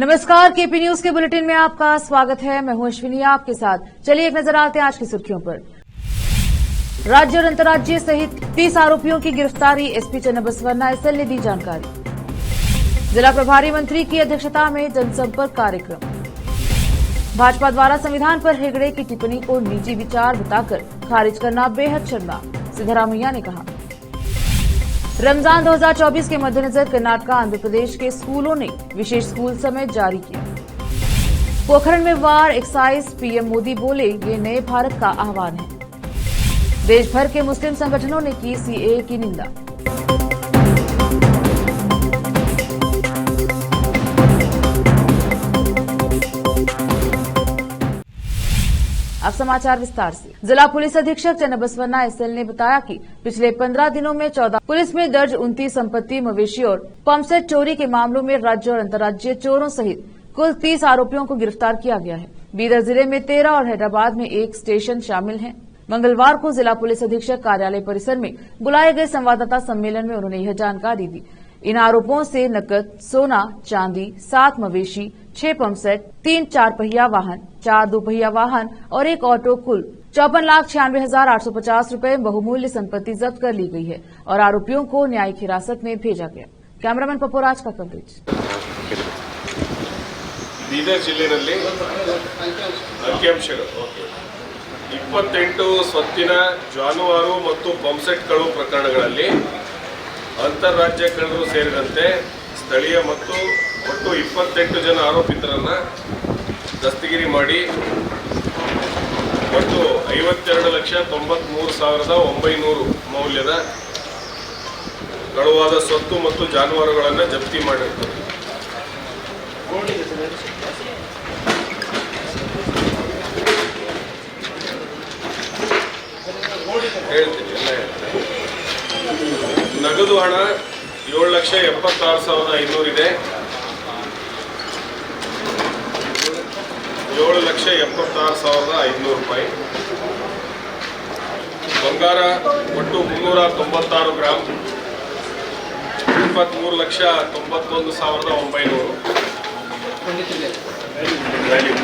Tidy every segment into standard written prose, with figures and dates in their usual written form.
नमस्कार, KP news के bulletin में आपका स्वागत है। मैं हूं अश्विनी आपके साथ। चलिए एक नजर आते हैं आज की सुर्खियों पर। राज्य और अंतर्राज्यीय सहित 30 आरोपियों की गिरफ्तारी, एसपी चन्नबसवन्ना एसएल ने दी जानकारी। जिला प्रभारी मंत्री की अध्यक्षता में जनसंपर्क कार्यक्रम। भाजपा द्वारा संविधान पर हेगड़े की टिप्पणी को निजी विचार बताकर खारिज करना बेहद शर्मनाक, सिद्धरामैया ने कहा। रमजान 2024 के मद्देनजर कर्नाटक आंध्र प्रदेश के स्कूलों ने विशेष स्कूल समय जारी किया। पोखरण में वार एक्साइज, पीएम मोदी बोले ये नए भारत का आह्वान है। देश भर के मुस्लिम संगठनों ने की सीएए की निंदा। अब समाचार विस्तार से। जिला पुलिस अधीक्षक चन्नबसवन्ना एसएल ने बताया कि पिछले 15 दिनों में 14 पुलिस में दर्ज 29 संपत्ति, मवेशी और पंपसेट चोरी के मामलों में राज्य और अंतर्राज्यीय चोरों सहित कुल 30 आरोपियों को गिरफ्तार किया गया है। बीदर जिले में 13 और हैदराबाद में 1 स्टेशन शामिल हैं। मंगलवार को जिला पुलिस अधीक्षक कार्यालय परिसर में बुलाए गए संवाददाता सम्मेलन में उन्होंने यह जानकारी दी। इन आरोपों से नकद, सोना, चांदी, 7 मवेशी, 6 पंपसेट, 3 4 पहिया वाहन, 4 दोपहिया वाहन और 1 ऑटो, कुल 54,96,850 रूपये बहुमूल्य संपत्ति जब्त कर ली गई है और आरोपियों को न्यायिक हिरासत में भेजा गया। कैमरामैन पप्पूराज का कवरेज। ಬೀದರ್ ಜಿಲ್ಲೆಯಲ್ಲಿ ಅಂಕಿಅಂಶಗಳು 28 ಸ್ವತ್ತಿನ ಜಾನುವಾರು ಮತ್ತು ಪಂಪ್ಸೆಟ್ಗಳು ಪ್ರಕರಣಗಳಲ್ಲಿ ಅಂತಾರಾಜ್ಯ ಕಳ್ಳರು ಸೇರಿದಂತೆ ಸ್ಥಳೀಯ ಮತ್ತು ಒಟ್ಟು 28 ಜನ ಆರೋಪಿತರನ್ನು ದಸ್ತಗಿರಿ ಮಾಡಿ ಒಟ್ಟು 52,93,900 ಮೌಲ್ಯದ ಕಳುವಾದ ಸ್ವತ್ತು ಮತ್ತು ಜಾನುವಾರುಗಳನ್ನು ಜಪ್ತಿ ಮಾಡಿರುತ್ತದೆ। ಹೇಳ್ತೀನಿ, ಎಲ್ಲ ಹೇಳ್ತೀನಿ। ನಗದು ಹಣ 7,76,500 ಇದೆ। 7,76,500 ರೂಪಾಯಿ। ಬಂಗಾರ ಒಟ್ಟು 396 ಗ್ರಾಂ, 23,91,900 ವ್ಯಾಲ್ಯೂ।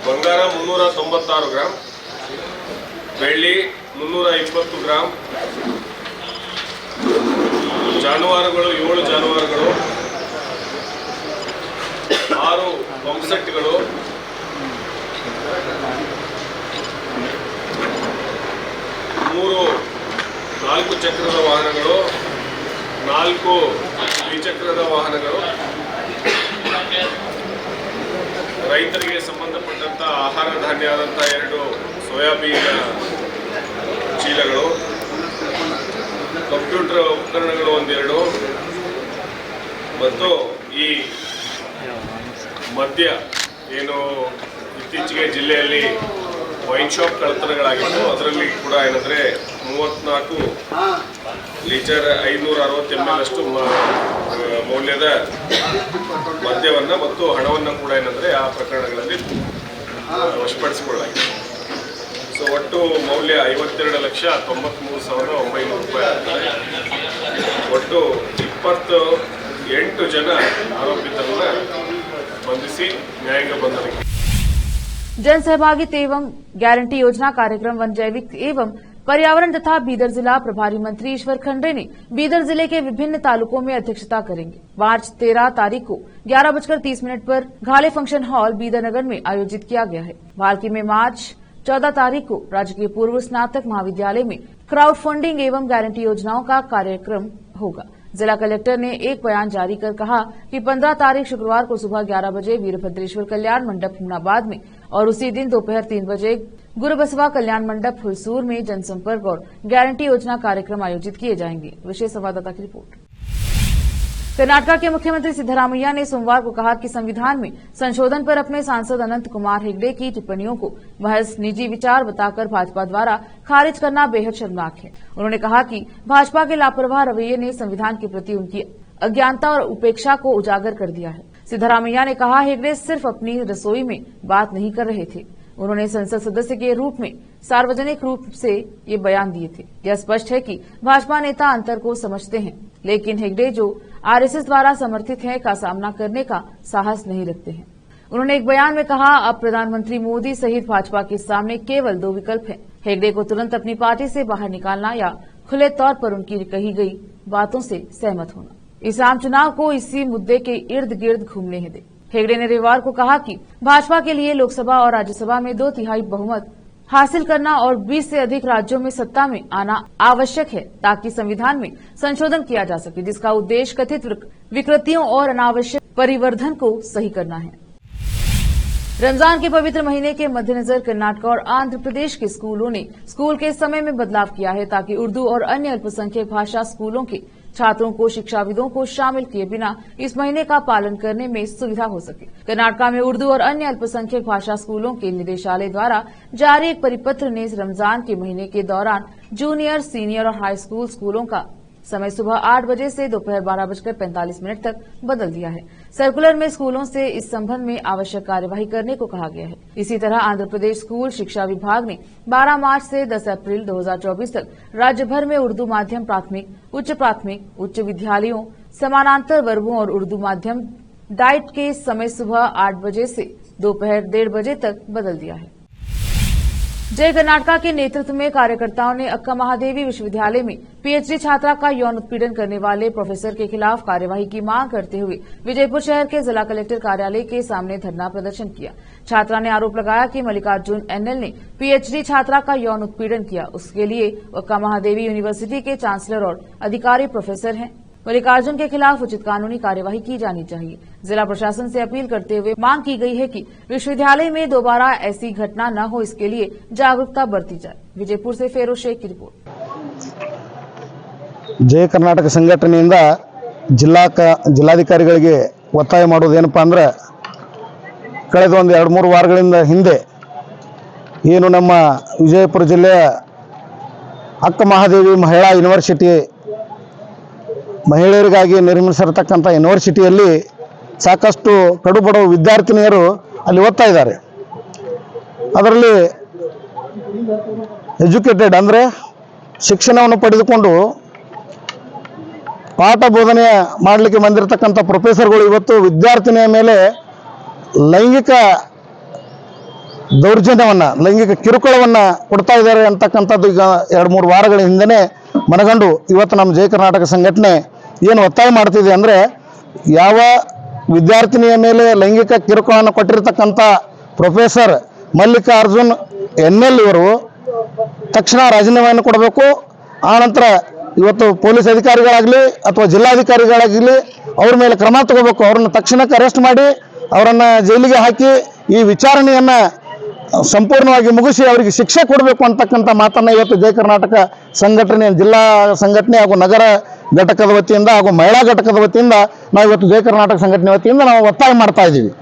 ಬಂಗಾರ 396 ಗ್ರಾಂ, ಬೆಳ್ಳಿ 320 ಗ್ರಾಂ, ಜಾನುವಾರುಗಳು 7 ಜಾನುವಾರುಗಳು, 6 ಪಂಪ್ಸೆಟ್ಗಳು, 4 ಚಕ್ರದ ವಾಹನಗಳು, 4 ದ್ವಿಚಕ್ರದ ವಾಹನಗಳು, ರೈತರಿಗೆ ಸಂಬಂಧಪಟ್ಟಂತ ಆಹಾರ ಧಾನ್ಯ ಆದಂಥ 2 ಸೋಯಾಬೀನ್ ಚೀಲಗಳು, ಕಂಪ್ಯೂಟರ್ ಉಪಕರಣಗಳು 1-2 ಮತ್ತು ಈ ಮದ್ಯ ಏನು ಇತ್ತೀಚೆಗೆ ಜಿಲ್ಲೆಯಲ್ಲಿ ವೈನ್ ಶಾಪ್ ಕಳ್ಳತನಗಳಾಗಿತ್ತು, ಅದರಲ್ಲಿ ಕೂಡ ಏನಂದರೆ 34 ಲೀಟರ್ 560 ml ಅಷ್ಟು ಮೌಲ್ಯದ ಮದ್ಯವನ್ನು ಮತ್ತು ಹಣವನ್ನು ಕೂಡ ಏನಂದರೆ ಆ ಪ್ರಕರಣಗಳಲ್ಲಿ ವಶಪಡಿಸಿಕೊಳ್ಳಲಾಗಿದೆ। ಸೊ ಒಟ್ಟು ಮೌಲ್ಯ 52,93,900 ರೂಪಾಯಿ ಆಗ್ತದೆ। ಒಟ್ಟು 28 ಜನ ಆರೋಪಿತರನ್ನ ಬಂಧಿಸಿ ನ್ಯಾಯಾಂಗ ಬಂಧನಕ್ಕೆ। जन सहभागिता एवं गारंटी योजना कार्यक्रम वन जैविक एवं पर्यावरण तथा बीदर जिला प्रभारी मंत्री ईश्वर खंडे ने बीदर जिले के विभिन्न तालुकों में अध्यक्षता करेंगे। मार्च 13 तारीख को 11:30 पर घाले फंक्शन हॉल बीदर नगर में आयोजित किया गया है। भालकी में मार्च 14 तारीख को राजकीय पूर्व स्नातक महाविद्यालय में क्राउड फंडिंग एवं गारंटी योजनाओं का कार्यक्रम होगा। जिला कलेक्टर ने एक बयान जारी कर कहा कि 15 तारीख शुक्रवार को सुबह 11 बजे वीरभद्रेश्वर कल्याण मंडप हुमनाबाद में और उसी दिन दोपहर 3 बजे गुरुबसवा कल्याण मंडप हुलसूर में जनसंपर्क और गारंटी योजना कार्यक्रम आयोजित किए जाएंगे। विशेष संवाददाता की रिपोर्ट। कर्नाटक के मुख्यमंत्री सिद्धरामैया ने सोमवार को कहा कि संविधान में संशोधन पर अपने सांसद अनंत कुमार हेगड़े की टिप्पणियों को महज निजी विचार बताकर भाजपा द्वारा खारिज करना बेहद शर्मनाक है। उन्होंने कहा कि भाजपा के लापरवाह रवैये ने संविधान के प्रति उनकी अज्ञानता और उपेक्षा को उजागर कर दिया है। सिद्धरामैया ने कहा, हेगड़े सिर्फ अपनी रसोई में बात नहीं कर रहे थे, उन्होंने संसद सदस्य के रूप में सार्वजनिक रूप से ये बयान दिए थे। यह स्पष्ट है कि भाजपा नेता अंतर को समझते हैं, लेकिन हेगड़े जो आरएसएस द्वारा समर्थित हैं का सामना करने का साहस नहीं रखते हैं। उन्होंने एक बयान में कहा, अब प्रधानमंत्री मोदी सहित भाजपा के सामने केवल 2 विकल्प हैं, हेगड़े को तुरंत अपनी पार्टी से बाहर निकालना या खुले तौर पर उनकी कही गई बातों से सहमत होना। इस आम चुनाव को इसी मुद्दे के इर्द गिर्द घूमने ही दे। हेगड़े ने रविवार को कहा कि भाजपा के लिए लोकसभा और राज्यसभा में 2/3 बहुमत हासिल करना और 20 से अधिक राज्यों में सत्ता में आना आवश्यक है ताकि संविधान में संशोधन किया जा सके, जिसका उद्देश्य कथित विकृतियों और अनावश्यक परिवर्धन को सही करना है। रमजान के पवित्र महीने के मद्देनजर कर्नाटक और आंध्र प्रदेश के स्कूलों ने स्कूल के समय में बदलाव किया है ताकि उर्दू और अन्य अल्पसंख्यक भाषा स्कूलों के छात्रों को शिक्षाविदों को शामिल किए बिना इस महीने का पालन करने में सुविधा हो सके। कर्नाटक में उर्दू और अन्य अल्पसंख्यक भाषा स्कूलों के निदेशालय द्वारा जारी एक परिपत्र ने रमजान के महीने के दौरान जूनियर, सीनियर और हाई स्कूल स्कूलों का समय सुबह 8 बजे से दोपहर 12:45 तक बदल दिया है। सर्कुलर में स्कूलों से इस संबंध में आवश्यक कार्यवाही करने को कहा गया है। इसी तरह आंध्र प्रदेश स्कूल शिक्षा विभाग ने 12 मार्च से 10 अप्रैल 2024 तक राज्य भर में उर्दू माध्यम प्राथमिक, उच्च विद्यालयों, समानांतर वर्गों और उर्दू माध्यम डाइट के समय सुबह 8 बजे से दोपहर 1:30 बजे तक बदल दिया है। जय कर्नाटका के नेतृत्व में कार्यकर्ताओं ने अक्का महादेवी विश्वविद्यालय में पीएचडी छात्रा का यौन उत्पीड़न करने वाले प्रोफेसर के खिलाफ कार्यवाही की मांग करते हुए विजयपुर शहर के जिला कलेक्टर कार्यालय के सामने धरना प्रदर्शन किया। छात्रा ने आरोप लगाया कि मल्लिकार्जुन एनएल ने पीएचडी छात्रा का यौन उत्पीड़न किया। उसके लिए अक्का महादेवी यूनिवर्सिटी के चांसलर और अधिकारी प्रोफेसर हैं। मल्लिकार्जुन के खिलाफ उचित कानूनी कार्यवाही की जानी चाहिए। जिला प्रशासन से अपील करते हुए मांग की गई है कि विश्वविद्यालय में दोबारा ऐसी घटना न हो, इसके लिए जागरूकता बरती जाए। विजयपुर से फेरोज शेख की रिपोर्ट। ಜಯ ಕರ್ನಾಟಕ ಸಂಘಟನೆಯಿಂದ ಜಿಲ್ಲಾಧಿಕಾರಿಗಳಿಗೆ ಒತ್ತಾಯ ಮಾಡೋದೇನಪ್ಪ ಅಂದ್ರೆ ಕಳೆದ ಒಂದು 2-3 ವಾರಗಳಿಂದ ಹಿಂದೆ ಏನು ನಮ್ಮ ವಿಜಯಪುರ ಜಿಲ್ಲೆಯ ಅಕ್ಕ ಮಹಾದೇವಿ ಮಹಿಳಾ ಯೂನಿವರ್ಸಿಟಿ ಮಹಿಳೆಯರಿಗಾಗಿ ನಿರ್ಮಿಸಿರತಕ್ಕಂಥ ಯೂನಿವರ್ಸಿಟಿಯಲ್ಲಿ ಸಾಕಷ್ಟು ಕಡುಬಡವ ವಿದ್ಯಾರ್ಥಿನಿಯರು ಅಲ್ಲಿ ಓದ್ತಾ ಇದ್ದಾರೆ. ಅದರಲ್ಲಿ ಎಜುಕೇಟೆಡ್ ಅಂದರೆ ಶಿಕ್ಷಣವನ್ನು ಪಡೆದುಕೊಂಡು ಪಾಠ ಬೋಧನೆ ಮಾಡಲಿಕ್ಕೆ ಬಂದಿರತಕ್ಕಂಥ ಪ್ರೊಫೆಸರ್ಗಳು ಇವತ್ತು ವಿದ್ಯಾರ್ಥಿನಿಯ ಮೇಲೆ ಲೈಂಗಿಕ ದೌರ್ಜನ್ಯವನ್ನು, ಲೈಂಗಿಕ ಕಿರುಕುಳವನ್ನು ಕೊಡ್ತಾ ಇದ್ದಾರೆ ಅಂತಕ್ಕಂಥದ್ದು ಈಗ 2-3 ವಾರಗಳ ಹಿಂದೆ ಮನಗಂಡು ಇವತ್ತು ನಮ್ಮ ಜಯ ಕರ್ನಾಟಕ ಸಂಘಟನೆ ಏನು ಒತ್ತಾಯ ಮಾಡ್ತಿದೆ ಅಂದರೆ, ಯಾವ ವಿದ್ಯಾರ್ಥಿನಿಯ ಮೇಲೆ ಲೈಂಗಿಕ ಕಿರುಕುಳವನ್ನು ಕೊಟ್ಟಿರತಕ್ಕಂಥ ಪ್ರೊಫೆಸರ್ ಮಲ್ಲಿಕಾರ್ಜುನ್ ಎನ್ಎಲ್ ಇವರು ತಕ್ಷಣ ರಾಜೀನಾಮೆಯನ್ನು ಕೊಡಬೇಕು. ಆನಂತರ ಇವತ್ತು ಪೊಲೀಸ್ ಅಧಿಕಾರಿಗಳಾಗಲಿ ಅಥವಾ ಜಿಲ್ಲಾಧಿಕಾರಿಗಳಾಗಲಿ ಅವ್ರ ಮೇಲೆ ಕ್ರಮ ತಗೋಬೇಕು. ಅವ್ರನ್ನ ತಕ್ಷಣಕ್ಕೆ ಅರೆಸ್ಟ್ ಮಾಡಿ ಅವರನ್ನು ಜೈಲಿಗೆ ಹಾಕಿ ಈ ವಿಚಾರಣೆಯನ್ನು ಸಂಪೂರ್ಣವಾಗಿ ಮುಗಿಸಿ ಅವರಿಗೆ ಶಿಕ್ಷೆ ಕೊಡಬೇಕು ಅಂತಕ್ಕಂಥ ಮಾತನ್ನು ಇವತ್ತು ಜಯ ಕರ್ನಾಟಕ ಸಂಘಟನೆ, ಜಿಲ್ಲಾ ಸಂಘಟನೆ ಹಾಗೂ ನಗರ ಘಟಕದ ವತಿಯಿಂದ ಹಾಗೂ ಮಹಿಳಾ ಘಟಕದ ವತಿಯಿಂದ ನಾವು ಇವತ್ತು ಜಯ ಕರ್ನಾಟಕ ಸಂಘಟನೆ ವತಿಯಿಂದ ನಾವು ಒತ್ತಾಯ ಮಾಡ್ತಾ ಇದ್ದೀವಿ.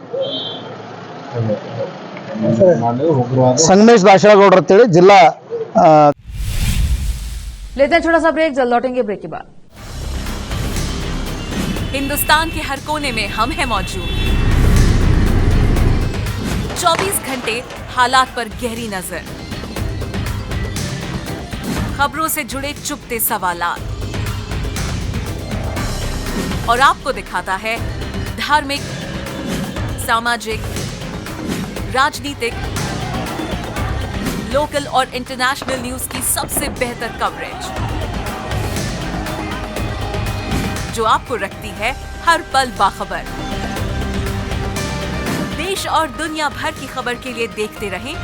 ಸಂಗಮೇಶ್ ದಾಶಳಗೌಡ್ರು ಅಂತೇಳಿ ಜಿಲ್ಲಾ. लेते हैं छोटा सा ब्रेक, जल्द लौटेंगे ब्रेक के बाद। हिंदुस्तान के हर कोने में हम हैं मौजूद। 24 घंटे हालात पर गहरी नजर, खबरों से जुड़े चुपते सवालात और आपको दिखाता है धार्मिक, सामाजिक, राजनीतिक, लोकल और इंटरनेशनल न्यूज की सबसे बेहतर कवरेज जो आपको रखती है हर पल बाखबर। देश और दुनिया भर की खबर के लिए देखते रहें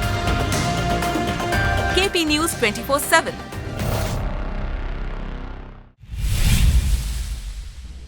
केपी न्यूज 24/7।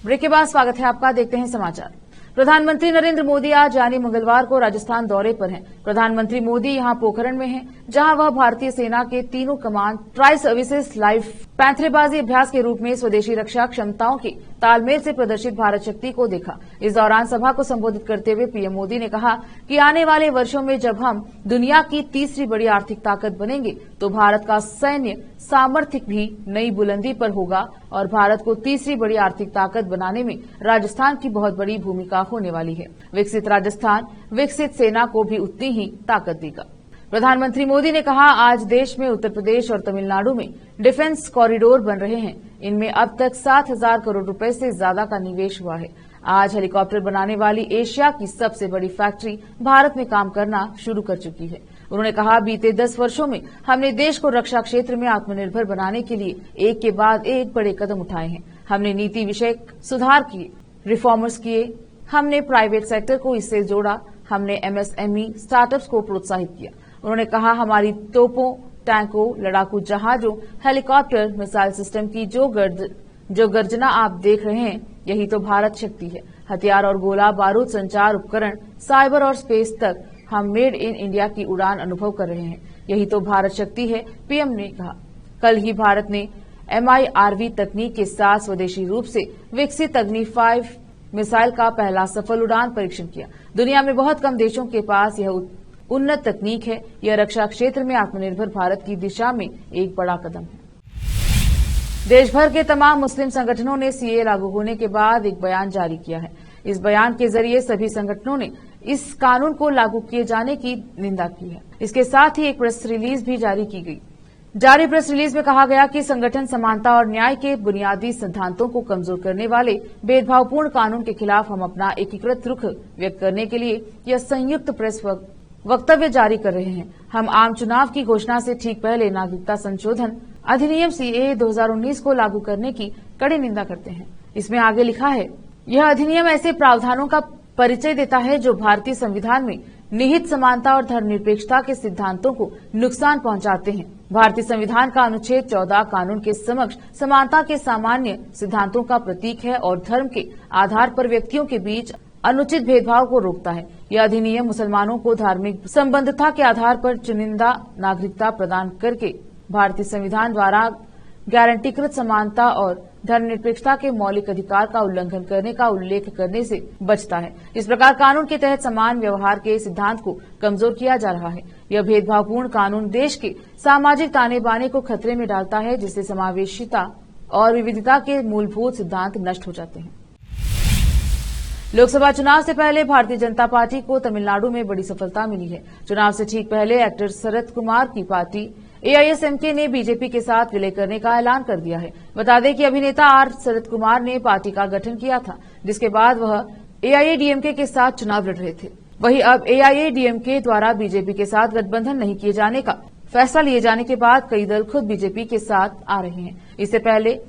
ब्रेक के बाद स्वागत है आपका। देखते हैं समाचार। प्रधानमंत्री नरेंद्र मोदी आज यानी मंगलवार को राजस्थान दौरे पर हैं। प्रधानमंत्री मोदी यहां पोखरण में हैं, जहां वह भारतीय सेना के तीनों कमांड ट्राई सर्विसेज लाइव पैंतरेबाजी अभ्यास के रूप में स्वदेशी रक्षा क्षमताओं के तालमेल से प्रदर्शित भारत शक्ति को देखा। इस दौरान सभा को संबोधित करते हुए पीएम मोदी ने कहा कि आने वाले वर्षों में जब हम दुनिया की तीसरी बड़ी आर्थिक ताकत बनेंगे तो भारत का सैन्य सामर्थ्य भी नई बुलंदी पर होगा और भारत को तीसरी बड़ी आर्थिक ताकत बनाने में राजस्थान की बहुत बड़ी भूमिका होने वाली है। विकसित राजस्थान विकसित सेना को भी उतनी ही ताकत देगा। प्रधानमंत्री मोदी ने कहा, आज देश में उत्तर प्रदेश और तमिलनाडु में डिफेंस कॉरिडोर बन रहे हैं। इनमें अब तक 7,000 करोड़ रुपए से ज्यादा का निवेश हुआ है। आज हेलीकॉप्टर बनाने वाली एशिया की सबसे बड़ी फैक्ट्री भारत में काम करना शुरू कर चुकी है। उन्होंने कहा, बीते 10 वर्षों में हमने देश को रक्षा क्षेत्र में आत्मनिर्भर बनाने के लिए एक के बाद एक बड़े कदम उठाए हैं। हमने नीति विषयक सुधार किए, रिफॉर्मर्स किए, हमने प्राइवेट सेक्टर को इससे जोड़ा, हमने एमएसएमई स्टार्टअप्स को प्रोत्साहित किया। उन्होंने कहा, हमारी तोपों, टैंकों, लड़ाकू जहाजों, हेलीकॉप्टर, मिसाइल सिस्टम की जो गर्जना आप देख रहे हैं, यही तो भारत शक्ति है। हथियार और गोला बारूद, संचार उपकरण, साइबर और स्पेस तक हम मेड इन इंडिया की उड़ान अनुभव कर रहे हैं। यही तो भारत शक्ति है, पीएम ने कहा। कल ही भारत ने MIRV तकनीक के साथ स्वदेशी रूप से विकसित अग्नि 5 मिसाइल का पहला सफल उड़ान परीक्षण किया। दुनिया में बहुत कम देशों के पास यह उन्नत तकनीक है। यह रक्षा क्षेत्र में आत्मनिर्भर भारत की दिशा में एक बड़ा कदम है। देश भर के तमाम मुस्लिम संगठनों ने सीए लागू होने के बाद एक बयान जारी किया है। इस बयान के जरिए सभी संगठनों ने इस कानून को लागू किए जाने की निंदा की है। इसके साथ ही एक प्रेस रिलीज भी जारी की गई। जारी प्रेस रिलीज में कहा गया कि संगठन समानता और न्याय के बुनियादी सिद्धांतों को कमजोर करने वाले भेदभावपूर्ण कानून के खिलाफ हम अपना एकीकृत रुख व्यक्त करने के लिए यह संयुक्त प्रेस वक्तव्य जारी कर रहे हैं। हम आम चुनाव की घोषणा से ठीक पहले नागरिकता संशोधन अधिनियम CAA 2019 को लागू करने की कड़ी निंदा करते हैं। इसमें आगे लिखा है, यह अधिनियम ऐसे प्रावधानों का परिचय देता है जो भारतीय संविधान में निहित समानता और धर्मनिरपेक्षता के सिद्धांतों को नुकसान पहुंचाते हैं। भारतीय संविधान का अनुच्छेद 14 कानून के समक्ष समानता के सामान्य सिद्धांतों का प्रतीक है और धर्म के आधार पर व्यक्तियों के बीच अनुचित भेदभाव को रोकता है। यह अधिनियम मुसलमानों को धार्मिक संबद्धता के आधार पर चुनिंदा नागरिकता प्रदान करके भारतीय संविधान द्वारा गारंटीकृत समानता और धर्मनिरपेक्षता के मौलिक अधिकार का उल्लंघन करने का उल्लेख करने से बचता है। इस प्रकार कानून के तहत समान व्यवहार के सिद्धांत को कमजोर किया जा रहा है। यह भेदभावपूर्ण कानून देश के सामाजिक ताने बाने को खतरे में डालता है, जिससे समावेशिता और विविधता के मूलभूत सिद्धांत नष्ट हो जाते हैं। लोकसभा चुनाव से पहले भारतीय जनता पार्टी को तमिलनाडु में बड़ी सफलता मिली है। चुनाव से ठीक पहले एक्टर शरद कुमार की पार्टी AISMK ने बीजेपी के साथ विलय करने का ऐलान कर दिया है। बता दें कि अभिनेता आर शरद कुमार ने पार्टी का गठन किया था, जिसके बाद वह AIADMK के साथ चुनाव लड़ रहे थे। वहीं अब AIADMK द्वारा बीजेपी के साथ गठबंधन नहीं किए जाने का फैसला लिए जाने के बाद कई दल खुद बीजेपी के साथ आ रहे हैं। इससे पहले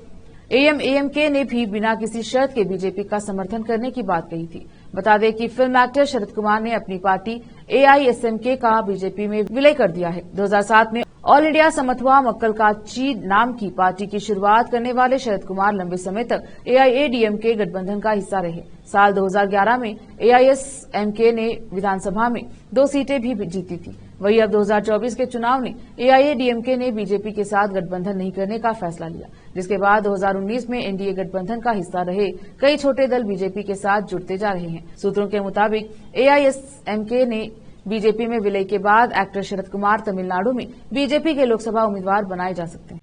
AMAMK ने भी बिना किसी शर्त के बीजेपी का समर्थन करने की बात कही थी। बता दें कि फिल्म एक्टर शरद कुमार ने अपनी पार्टी AISMK का बीजेपी में विलय कर दिया है। 2007 में ऑल इंडिया समत्वा मक्कल काची नाम की पार्टी की शुरुआत करने वाले शरद कुमार लंबे समय तक AIADMK गठबंधन का हिस्सा रहे। साल 2011 में AISMK ने विधानसभा में 2 सीटें भी जीती थी। वहीं अब 2024 के चुनाव में AIADMK ने बीजेपी के साथ गठबंधन नहीं करने का फैसला लिया, जिसके बाद 2019 में NDA गठबंधन का हिस्सा रहे कई छोटे दल बीजेपी के साथ जुड़ते जा रहे हैं। सूत्रों के मुताबिक AISMK ने बीजेपी में विलय के बाद एक्टर शरद कुमार तमिलनाडु में बीजेपी के लोकसभा उम्मीदवार बनाए जा सकते हैं।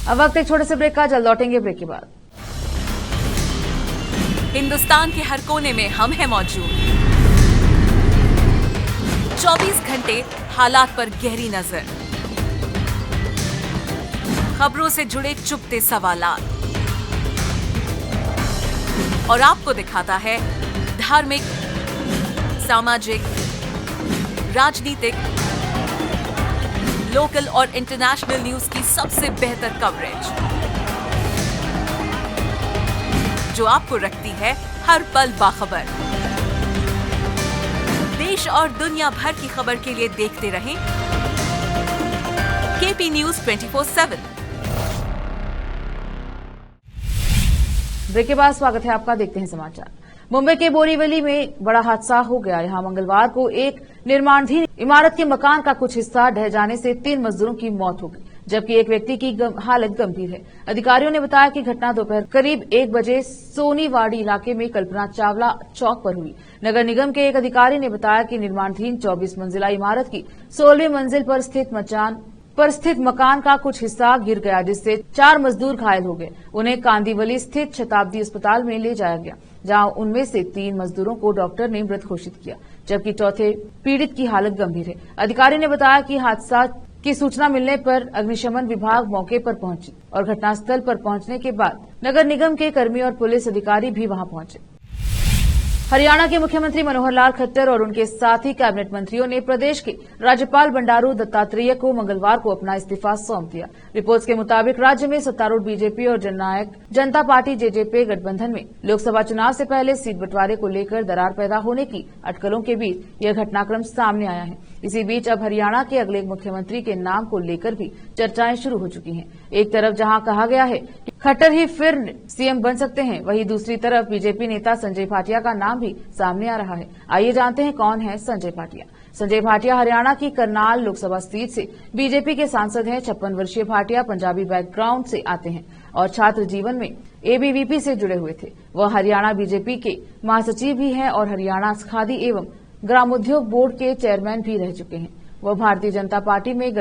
अब वक्त एक छोटे से ब्रेक का, जल्द लौटेंगे ब्रेक के बाद। हिंदुस्तान के हर कोने में हम हैं मौजूद। 24 घंटे हालात पर गहरी नजर, खबरों से जुड़े चुपते सवालात और आपको दिखाता है धार्मिक, सामाजिक, राजनीतिक, लोकल और इंटरनेशनल न्यूज की सबसे बेहतर कवरेज, जो आपको रखती है हर पल बाखबर। देश और दुनिया भर की खबर के लिए देखते रहें KP News 24/7। ब्रेक के बाद स्वागत है आपका, देखते हैं समाचार। मुंबई के बोरीवली में बड़ा हादसा हो गया। यहां मंगलवार को एक निर्माणाधीन इमारत के मकान का कुछ हिस्सा ढह जाने से 3 मजदूरों की मौत हो गई, जबकि एक व्यक्ति की हालत गंभीर है। अधिकारियों ने बताया कि घटना दोपहर करीब 1 बजे सोनीवाड़ी इलाके में कल्पना चावला चौक पर हुई। नगर निगम के एक अधिकारी ने बताया कि निर्माणाधीन 24 मंजिला इमारत की 16वीं मंजिल पर स्थित मकान का कुछ हिस्सा गिर गया, जिससे 4 मजदूर घायल हो गए। उन्हें कांदीवली स्थित शताब्दी अस्पताल में ले जाया गया, जहां उनमें से 3 मजदूरों को डॉक्टर ने मृत घोषित किया, जबकि चौथे पीड़ित की हालत गंभीर है। अधिकारी ने बताया कि हादसा की सूचना मिलने पर अग्निशमन विभाग मौके पर पहुंची और घटनास्थल पर पहुंचने के बाद नगर निगम के कर्मी और पुलिस अधिकारी भी वहां पहुंचे। हरियाणा के मुख्यमंत्री मनोहर लाल खट्टर और उनके साथी कैबिनेट मंत्रियों ने प्रदेश के राज्यपाल बंडारू दत्तात्रेय को मंगलवार को अपना इस्तीफा सौंप दिया। रिपोर्ट्स के मुताबिक राज्य में सत्तारूढ़ बीजेपी और जननायक जनता पार्टी जेजेपी गठबंधन में लोकसभा चुनाव से पहले सीट बंटवारे को लेकर दरार पैदा होने की अटकलों के बीच यह घटनाक्रम सामने आया है। इसी बीच अब हरियाणा के अगले मुख्यमंत्री के नाम को लेकर भी चर्चाएं शुरू हो चुकी हैं। एक तरफ जहां कहा गया है कि खट्टर ही फिर सीएम बन सकते हैं, वहीं दूसरी तरफ बीजेपी नेता संजय भाटिया का नाम भी सामने आ रहा है। आइए जानते हैं कौन है संजय भाटिया। संजय भाटिया हरियाणा की करनाल लोकसभा सीट से बीजेपी के सांसद हैं। 56 वर्षीय भाटिया पंजाबी बैकग्राउंड से आते हैं और छात्र जीवन में एबीवीपी से जुड़े हुए थे। वह हरियाणा बीजेपी के महासचिव भी हैं और हरियाणा खादी एवं ग्रामोद्योग बोर्ड के चेयरमैन भी रह चुके हैं। वह भारतीय जनता पार्टी में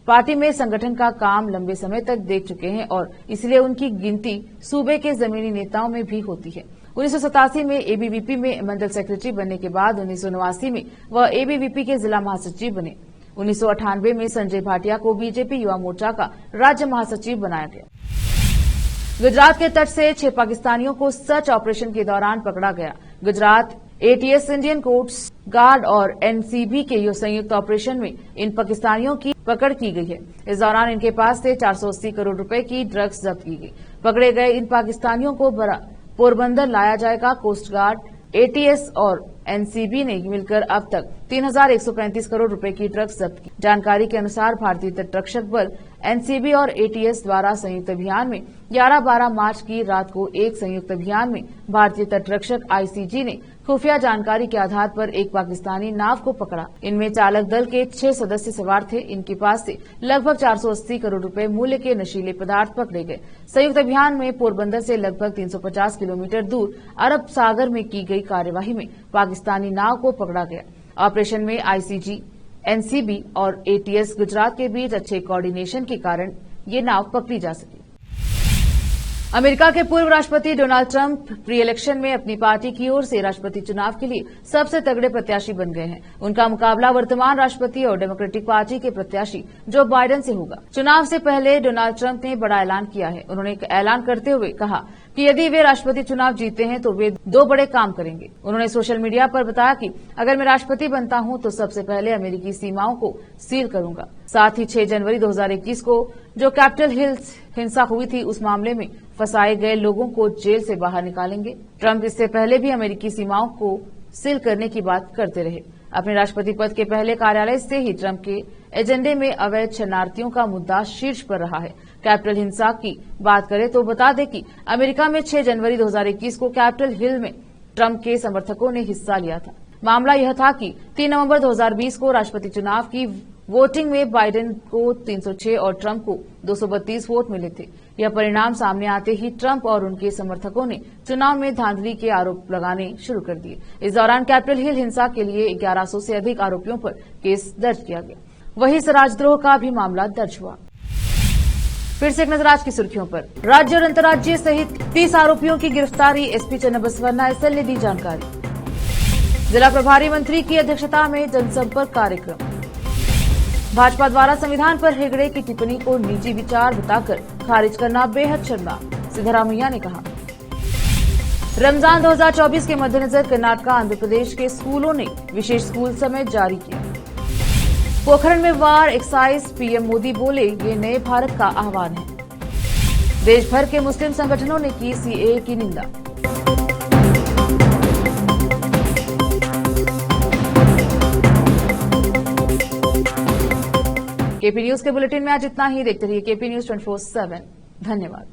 पार्टी में संगठन का काम लंबे समय तक देख चुके हैं और इसलिए उनकी गिनती सूबे के जमीनी नेताओं में भी होती है। 1987 में एबीवीपी में मंडल सेक्रेटरी बनने के बाद 1989 में वह एबीवीपी के जिला महासचिव बने। 1998 में संजय भाटिया को बीजेपी युवा मोर्चा का राज्य महासचिव बनाया गया। गुजरात के तट से 6 पाकिस्तानियों को सर्च ऑपरेशन के दौरान पकड़ा गया। Gujarat ATS, Indian coast guard और एनसीबी के संयुक्त ऑपरेशन में इन पाकिस्तानियों की पकड़ की गई है। इस दौरान इनके पास से 480 करोड़ रुपए की ड्रग्स जब्त की गई। पकड़े गए इन पाकिस्तानियों को पोरबंदर लाया जाएगा। कोस्ट गार्ड, एटीएस और एनसीबी ने मिलकर अब तक 3,135 करोड़ रुपए की ड्रग्स जब्त की। जानकारी के अनुसार भारतीय तटरक्षक बल एनसीबी और एटीएस द्वारा संयुक्त अभियान में 11-12 मार्च की रात को एक संयुक्त अभियान में भारतीय तटरक्षक आईसीजी ने खुफिया जानकारी के आधार पर एक पाकिस्तानी नाव को पकड़ा। इनमें चालक दल के 6 सदस्य सवार थे। इनके पास से लगभग 480 करोड़ रुपए मूल्य के नशीले पदार्थ पकड़े गए। संयुक्त अभियान में पोरबंदर से लगभग 350 किलोमीटर दूर अरब सागर में की गई कार्यवाही में पाकिस्तानी नाव को पकड़ा गया। ऑपरेशन में आईसीजी, एनसीबी और एटीएस गुजरात के बीच अच्छे कोऑर्डिनेशन के कारण ये नाव पकड़ी जा सकी। अमेरिका के पूर्व राष्ट्रपति डोनाल्ड ट्रंप प्री इलेक्शन में अपनी पार्टी की ओर से राष्ट्रपति चुनाव के लिए सबसे तगड़े प्रत्याशी बन गए हैं। उनका मुकाबला वर्तमान राष्ट्रपति और डेमोक्रेटिक पार्टी के प्रत्याशी जो बाइडेन से होगा। चुनाव से पहले डोनाल्ड ट्रंप ने बड़ा ऐलान किया है। उन्होंने ऐलान करते हुए कहा कि यदि वे राष्ट्रपति चुनाव जीतते हैं तो वे 2 बड़े काम करेंगे। उन्होंने सोशल मीडिया पर बताया कि अगर मैं राष्ट्रपति बनता हूं तो सबसे पहले अमेरिकी सीमाओं को सील करूंगा। साथ ही 6 जनवरी 2021 को जो कैपिटल हिल हिंसा हुई थी उस मामले में फंसाए गए लोगों को जेल से बाहर निकालेंगे। ट्रंप इससे पहले भी अमेरिकी सीमाओं को सील करने की बात करते रहे। अपने राष्ट्रपति पद के पहले कार्यालय से ही ट्रंप के एजेंडे में अवैध शरणार्थियों का मुद्दा शीर्ष पर रहा है। कैपिटल हिंसा की बात करें तो बता दें कि अमेरिका में 6 जनवरी 2021 को कैपिटल हिल में ट्रंप के समर्थकों ने हिस्सा लिया था। मामला यह था कि 3 नवंबर 2020 को राष्ट्रपति चुनाव की वोटिंग में बाइडेन को 306 और ट्रंप को 232 वोट मिले थे। यह परिणाम सामने आते ही ट्रंप और उनके समर्थकों ने चुनाव में धांधली के आरोप लगाने शुरू कर दिए। इस दौरान कैपिटल हिल हिंसा के लिए 1100 से अधिक आरोपियों पर केस दर्ज किया गया। वहीं राजद्रोह का भी मामला दर्ज हुआ। फिर से एक नजर आज की सुर्खियों पर। राज्य और अंतर्राज्यीय सहित 30 आरोपियों की गिरफ्तारी। एसपी चन्नबसवन्ना एसएल ने दी जानकारी। जिला प्रभारी मंत्री की अध्यक्षता में जनसंपर्क कार्यक्रम। भाजपा द्वारा संविधान पर हेगड़े की टिप्पणी को निजी विचार बताकर खारिज करना बेहद शर्मनाक, सिद्धरामैया ने कहा। रमजान 2024 के मद्देनजर कर्नाटक आंध्र प्रदेश के स्कूलों ने विशेष स्कूल समय जारी किया। पोखरण में वार एक्साइज, पीएम मोदी बोले ये नए भारत का आह्वान है। देश भर के मुस्लिम संगठनों ने की सीएए की निंदा। केपी न्यूज के बुलेटिन में आज इतना ही। देखते रहिए केपी न्यूज 24/7। धन्यवाद।